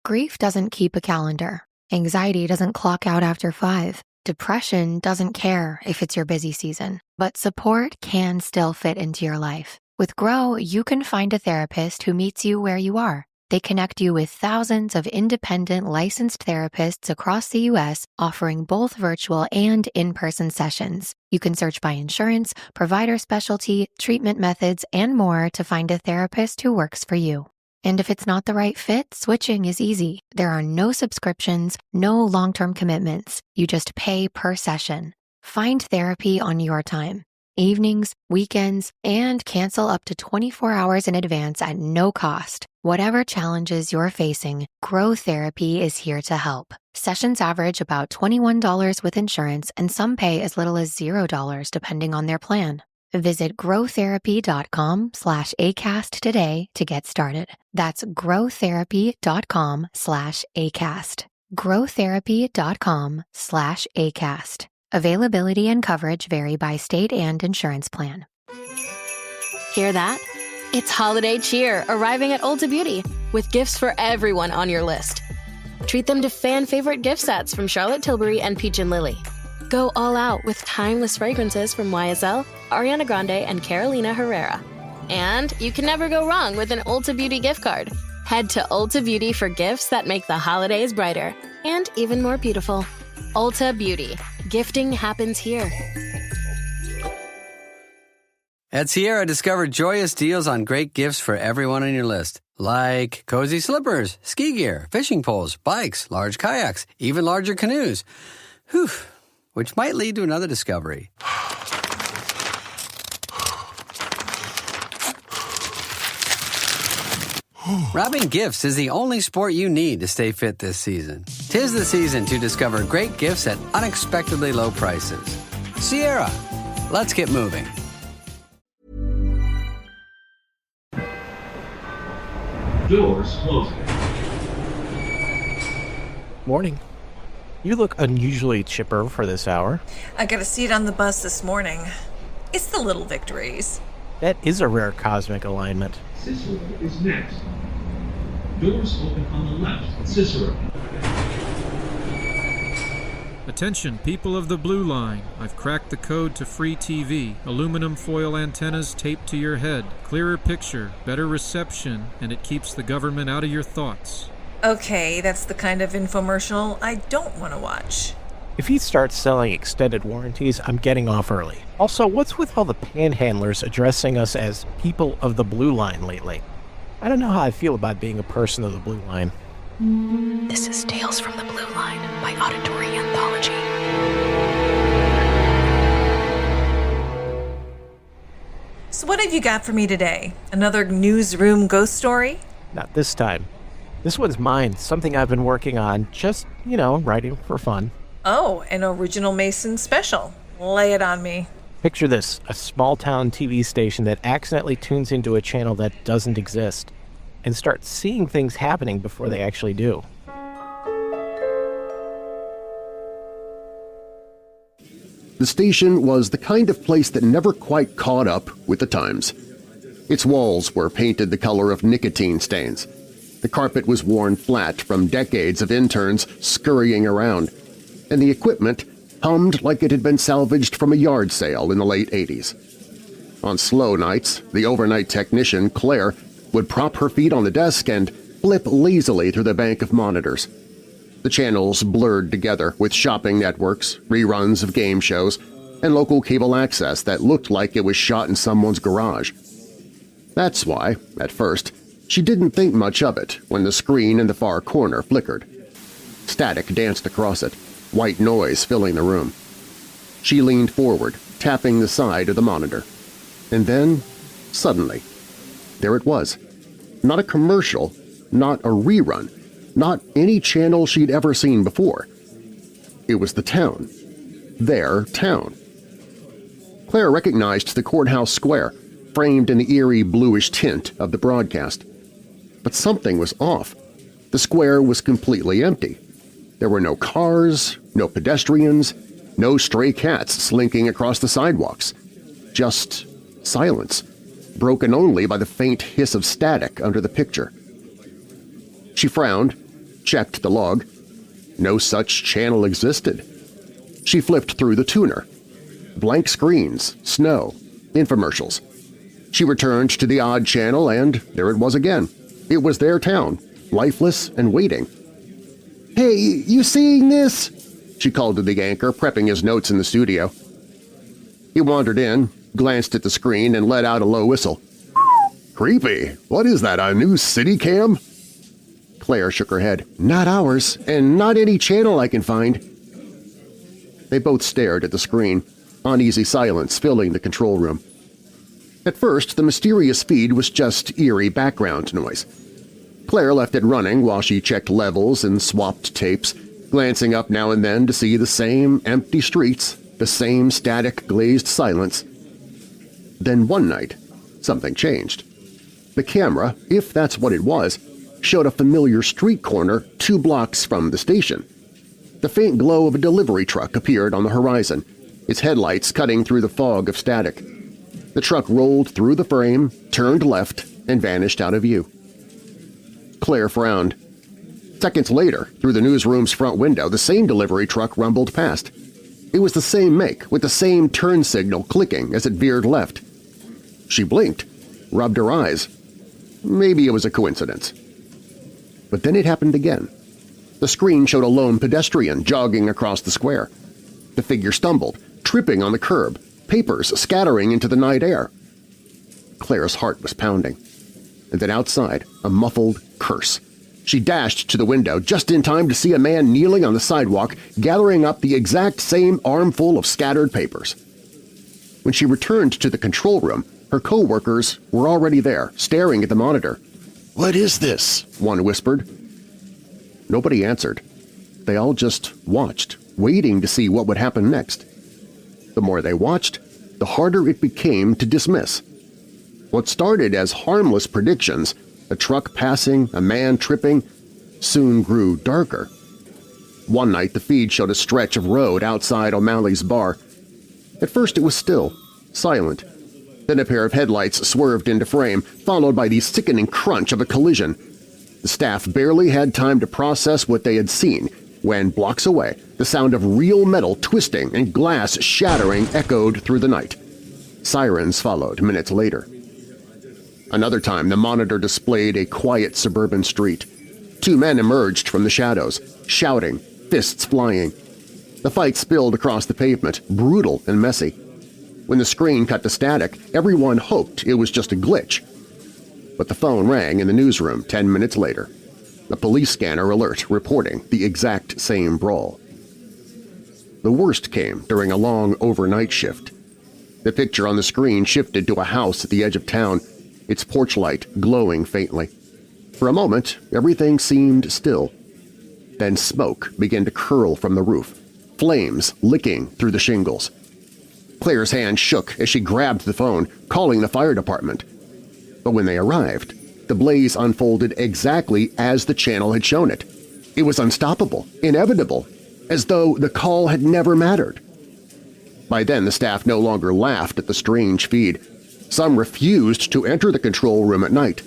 Grief doesn't keep a calendar. Anxiety doesn't clock out after 5. Depression doesn't care if it's your busy season. But support can still fit into your life. With Grow, you can find a therapist who meets you where you are. They connect you with thousands of independent licensed therapists across the U.S., offering both virtual and in-person sessions. You can search by insurance, provider specialty, treatment methods, and more to find a therapist who works for you. And if it's not the right fit, switching is easy. There are no subscriptions, no long-term commitments. You just pay per session. Find therapy on your time. Evenings, weekends, and cancel up to 24 hours in advance at no cost. Whatever challenges you're facing, Grow Therapy is here to help. Sessions average about $21 with insurance, and some pay as little as $0 depending on their plan. Visit growtherapy.com/ACAST today to get started. That's growtherapy.com/ACAST. growtherapy.com/ACAST. Availability and coverage vary by state and insurance plan. Hear that? It's holiday cheer arriving at Ulta Beauty with gifts for everyone on your list. Treat them to fan-favorite gift sets from Charlotte Tilbury and Peach & Lily. Go all out with timeless fragrances from YSL, Ariana Grande, and Carolina Herrera. And you can never go wrong with an Ulta Beauty gift card. Head to Ulta Beauty for gifts that make the holidays brighter and even more beautiful. Ulta Beauty. Gifting happens here. At Sierra, discover joyous deals on great gifts for everyone on your list. Like cozy slippers, ski gear, fishing poles, bikes, large kayaks, even larger canoes. Whew. Which might lead to another discovery. Wrapping gifts is the only sport you need to stay fit this season. 'Tis the season to discover great gifts at unexpectedly low prices. Sierra, let's get moving. Doors closing. Morning. You look unusually chipper for this hour. I got a seat on the bus this morning. It's the little victories. That is a rare cosmic alignment. Cicero is next. Doors open on the left. Cicero. Attention, people of the Blue Line. I've cracked the code to free TV. Aluminum foil antennas taped to your head. Clearer picture, better reception, and it keeps the government out of your thoughts. Okay, that's the kind of infomercial I don't want to watch. If he starts selling extended warranties, I'm getting off early. Also, what's with all the panhandlers addressing us as people of the Blue Line lately? I don't know how I feel about being a person of the Blue Line. This is Tales from the Blue Line by Auditory Anthology. So what have you got for me today? Another newsroom ghost story? Not this time. This one's mine, something I've been working on, just, writing for fun. Oh, an original Mason special. Lay it on me. Picture this, a small-town TV station that accidentally tunes into a channel that doesn't exist and starts seeing things happening before they actually do. The station was the kind of place that never quite caught up with the times. Its walls were painted the color of nicotine stains. The carpet was worn flat from decades of interns scurrying around, and the equipment hummed like it had been salvaged from a yard sale in the late 80s. On slow nights, the overnight technician, Claire, would prop her feet on the desk and flip lazily through the bank of monitors. The channels blurred together with shopping networks, reruns of game shows, and local cable access that looked like it was shot in someone's garage. That's why, at first, she didn't think much of it when the screen in the far corner flickered. Static danced across it, white noise filling the room. She leaned forward, tapping the side of the monitor. And then, suddenly, there it was. Not a commercial, not a rerun, not any channel she'd ever seen before. It was the town. Their town. Claire recognized the courthouse square, framed in the eerie bluish tint of the broadcast. But something was off. The square was completely empty. There were no cars, no pedestrians, no stray cats slinking across the sidewalks. Just silence, broken only by the faint hiss of static under the picture. She frowned, checked the log. No such channel existed. She flipped through the tuner. Blank screens, snow, infomercials. She returned to the odd channel, and there it was again. It was their town, lifeless and waiting. "Hey, you seeing this?" she called to the anchor, prepping his notes in the studio. He wandered in, glanced at the screen, and let out a low whistle. "Creepy. What is that, a new city cam?" Claire shook her head. "Not ours, and not any channel I can find." They both stared at the screen, uneasy silence filling the control room. At first, the mysterious feed was just eerie background noise. Claire left it running while she checked levels and swapped tapes, glancing up now and then to see the same empty streets, the same static glazed silence. Then one night, something changed. The camera, if that's what it was, showed a familiar street corner 2 blocks from the station. The faint glow of a delivery truck appeared on the horizon, its headlights cutting through the fog of static. The truck rolled through the frame, turned left, and vanished out of view. Claire frowned. Seconds later, through the newsroom's front window, the same delivery truck rumbled past. It was the same make, with the same turn signal clicking as it veered left. She blinked, rubbed her eyes. Maybe it was a coincidence. But then it happened again. The screen showed a lone pedestrian jogging across the square. The figure stumbled, tripping on the curb, papers scattering into the night air. Claire's heart was pounding. And then outside, a muffled curse. She dashed to the window just in time to see a man kneeling on the sidewalk, gathering up the exact same armful of scattered papers. When she returned to the control room, her co-workers were already there, staring at the monitor. "What is this?" one whispered. Nobody answered. They all just watched, waiting to see what would happen next. The more they watched, the harder it became to dismiss. What started as harmless predictions, a truck passing, a man tripping, soon grew darker. One night the feed showed a stretch of road outside O'Malley's bar. At first it was still, silent. Then a pair of headlights swerved into frame, followed by the sickening crunch of a collision. The staff barely had time to process what they had seen when, blocks away, the sound of real metal twisting and glass shattering echoed through the night. Sirens followed minutes later. Another time the monitor displayed a quiet suburban street. 2 men emerged from the shadows, shouting, fists flying. The fight spilled across the pavement, brutal and messy. When the screen cut to static, everyone hoped it was just a glitch. But the phone rang in the newsroom 10 minutes later. A police scanner alert reporting the exact same brawl. The worst came during a long overnight shift. The picture on the screen shifted to a house at the edge of town, its porch light glowing faintly. For a moment, everything seemed still. Then smoke began to curl from the roof, flames licking through the shingles. Claire's hand shook as she grabbed the phone, calling the fire department. But when they arrived, the blaze unfolded exactly as the channel had shown it. It was unstoppable, inevitable, as though the call had never mattered. By then the staff no longer laughed at the strange feed. Some refused to enter the control room at night.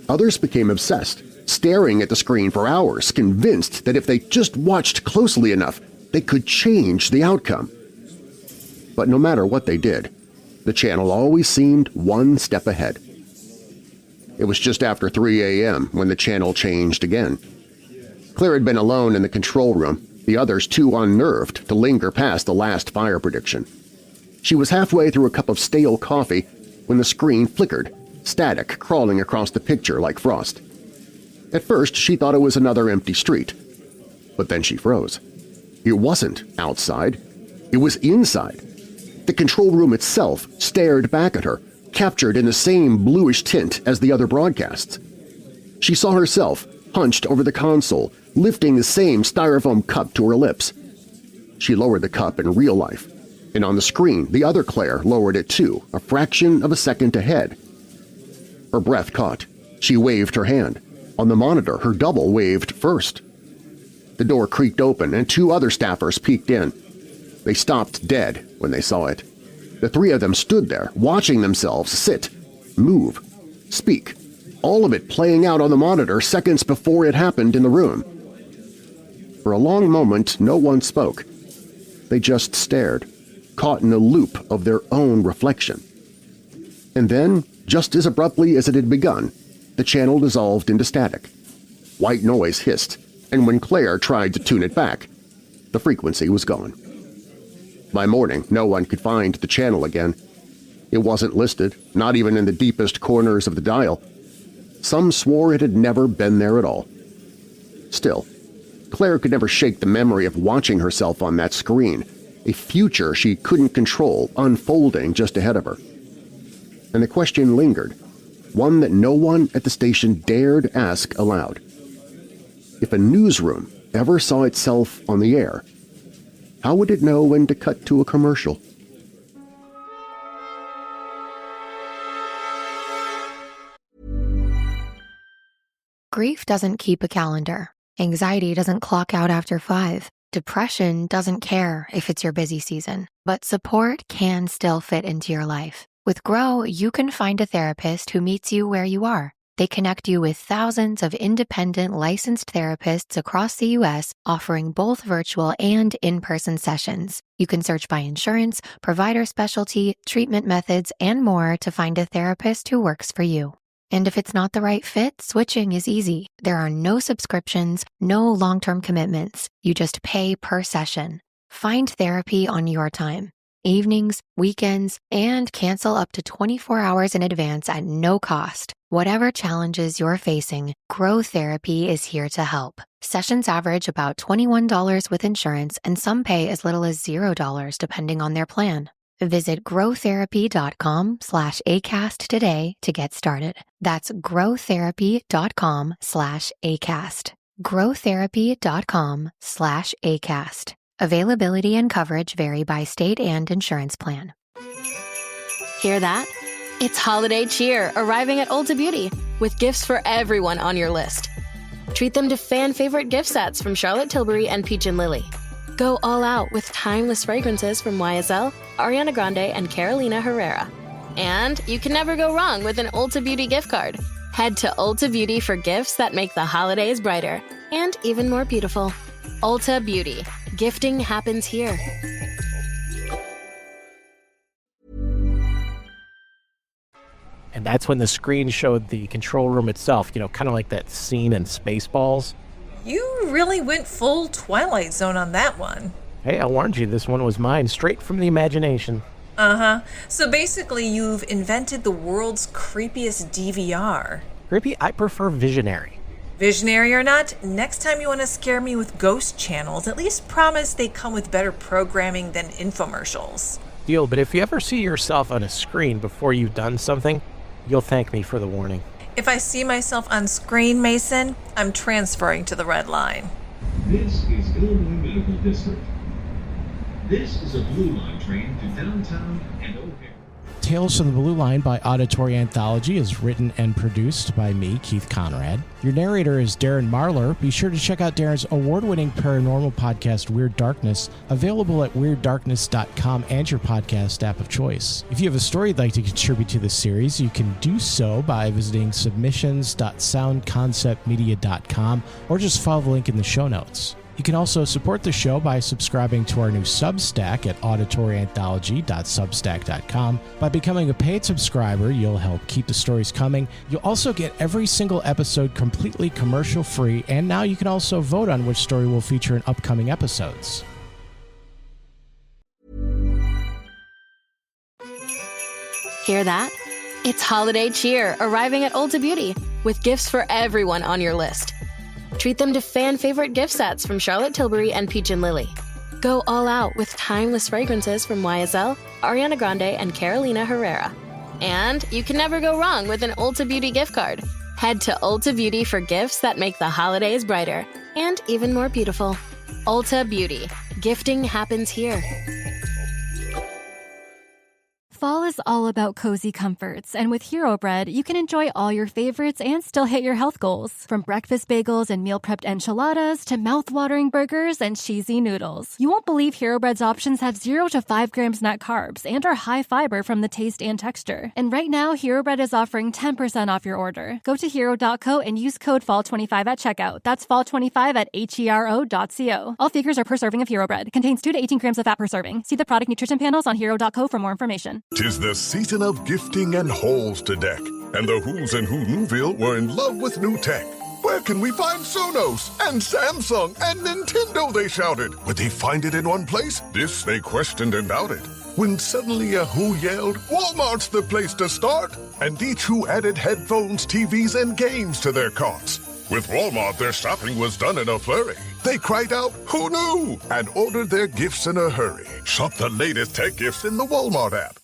Others became obsessed, staring at the screen for hours, convinced that if they just watched closely enough, they could change the outcome. But no matter what they did, the channel always seemed one step ahead. It was just after 3 a.m. when the channel changed again. Claire had been alone in the control room, the others too unnerved to linger past the last fire prediction. She was halfway through a cup of stale coffee when the screen flickered, static crawling across the picture like frost. At first she thought it was another empty street, but then she froze. It wasn't outside. It was inside. The control room itself stared back at her, captured in the same bluish tint as the other broadcasts. She saw herself, hunched over the console, lifting the same styrofoam cup to her lips. She lowered the cup in real life, and on the screen the other Claire lowered it too, a fraction of a second ahead. Her breath caught. She waved her hand. On the monitor, her double waved first. The door creaked open and 2 other staffers peeked in. They stopped dead when they saw it. The 3 of them stood there, watching themselves sit, move, speak, all of it playing out on the monitor seconds before it happened in the room. For a long moment, no one spoke. They just stared, caught in a loop of their own reflection. And then, just as abruptly as it had begun, the channel dissolved into static. White noise hissed, and when Claire tried to tune it back, the frequency was gone. By morning, no one could find the channel again. It wasn't listed, not even in the deepest corners of the dial. Some swore it had never been there at all. Still, Claire could never shake the memory of watching herself on that screen, a future she couldn't control unfolding just ahead of her. And the question lingered, one that no one at the station dared ask aloud. If a newsroom ever saw itself on the air, how would it know when to cut to a commercial? Grief doesn't keep a calendar. Anxiety doesn't clock out after 5. Depression doesn't care if it's your busy season. But support can still fit into your life. With Grow, you can find a therapist who meets you where you are. They connect you with thousands of independent licensed therapists across the U.S., offering both virtual and in-person sessions. You can search by insurance, provider specialty, treatment methods, and more to find a therapist who works for you. And if it's not the right fit, switching is easy. There are no subscriptions, no long-term commitments. You just pay per session. Find therapy on your time. Evenings, weekends, and cancel up to 24 hours in advance at no cost. Whatever challenges you're facing, Grow Therapy is here to help. Sessions average about $21 with insurance, and some pay as little as $0 depending on their plan. Visit growtherapy.com/ACAST today to get started. That's growtherapy.com/ACAST. growtherapy.com/ACAST. Availability and coverage vary by state and insurance plan. Hear that? It's holiday cheer arriving at Ulta Beauty with gifts for everyone on your list. Treat them to fan-favorite gift sets from Charlotte Tilbury and Peach & Lily. Go all out with timeless fragrances from YSL, Ariana Grande, and Carolina Herrera. And you can never go wrong with an Ulta Beauty gift card. Head to Ulta Beauty for gifts that make the holidays brighter and even more beautiful. Ulta Beauty. Gifting happens here. And that's when the screen showed the control room itself, kind of like that scene in Spaceballs. You really went full Twilight Zone on that one. Hey, I warned you, this one was mine, straight from the imagination. Uh-huh. So basically, you've invented the world's creepiest DVR. Creepy? I prefer visionary. Visionary or not, next time you want to scare me with ghost channels, at least promise they come with better programming than infomercials. Deal, but if you ever see yourself on a screen before you've done something, you'll thank me for the warning. If I see myself on screen, Mason, I'm transferring to the red line. This is Illinois Medical District. This is a Blue Line train to downtown and O'Hare. Tales from the Blue Line by Auditory Anthology is written and produced by me, Keith Conrad. Your narrator is Darren Marlar. Be sure to check out Darren's award-winning paranormal podcast, Weird Darkness, available at weirddarkness.com and your podcast app of choice. If you have a story you'd like to contribute to this series, you can do so by visiting submissions.soundconceptmedia.com or just follow the link in the show notes. You can also support the show by subscribing to our new Substack at auditoryanthology.substack.com. By becoming a paid subscriber, you'll help keep the stories coming. You'll also get every single episode completely commercial-free, and now you can also vote on which story will feature in upcoming episodes. Hear that? It's holiday cheer arriving at Ulta Beauty with gifts for everyone on your list. Treat them to fan-favorite gift sets from Charlotte Tilbury and Peach & Lily. Go all out with timeless fragrances from YSL, Ariana Grande, and Carolina Herrera. And you can never go wrong with an Ulta Beauty gift card. Head to Ulta Beauty for gifts that make the holidays brighter and even more beautiful. Ulta Beauty. Gifting happens here. Fall is all about cozy comforts, and with Hero Bread, you can enjoy all your favorites and still hit your health goals. From breakfast bagels and meal prepped enchiladas to mouth-watering burgers and cheesy noodles. You won't believe Hero Bread's options have 0 to 5 grams net carbs and are high fiber from the taste and texture. And right now, Hero Bread is offering 10% off your order. Go to hero.co and use code FALL25 at checkout. That's FALL25 at hero.co. All figures are per serving of Hero Bread. Contains 2 to 18 grams of fat per serving. See the product nutrition panels on hero.co for more information. 'Tis the season of gifting and halls to deck, and the Who's in Who Newville were in love with new tech. Where can we find Sonos and Samsung and Nintendo, they shouted. Would they find it in one place? This they questioned and doubted. When suddenly a Who yelled, Walmart's the place to start! And each Who added headphones, TVs, and games to their carts. With Walmart, their shopping was done in a flurry. They cried out, "Who knew?" and ordered their gifts in a hurry. Shop the latest tech gifts in the Walmart app.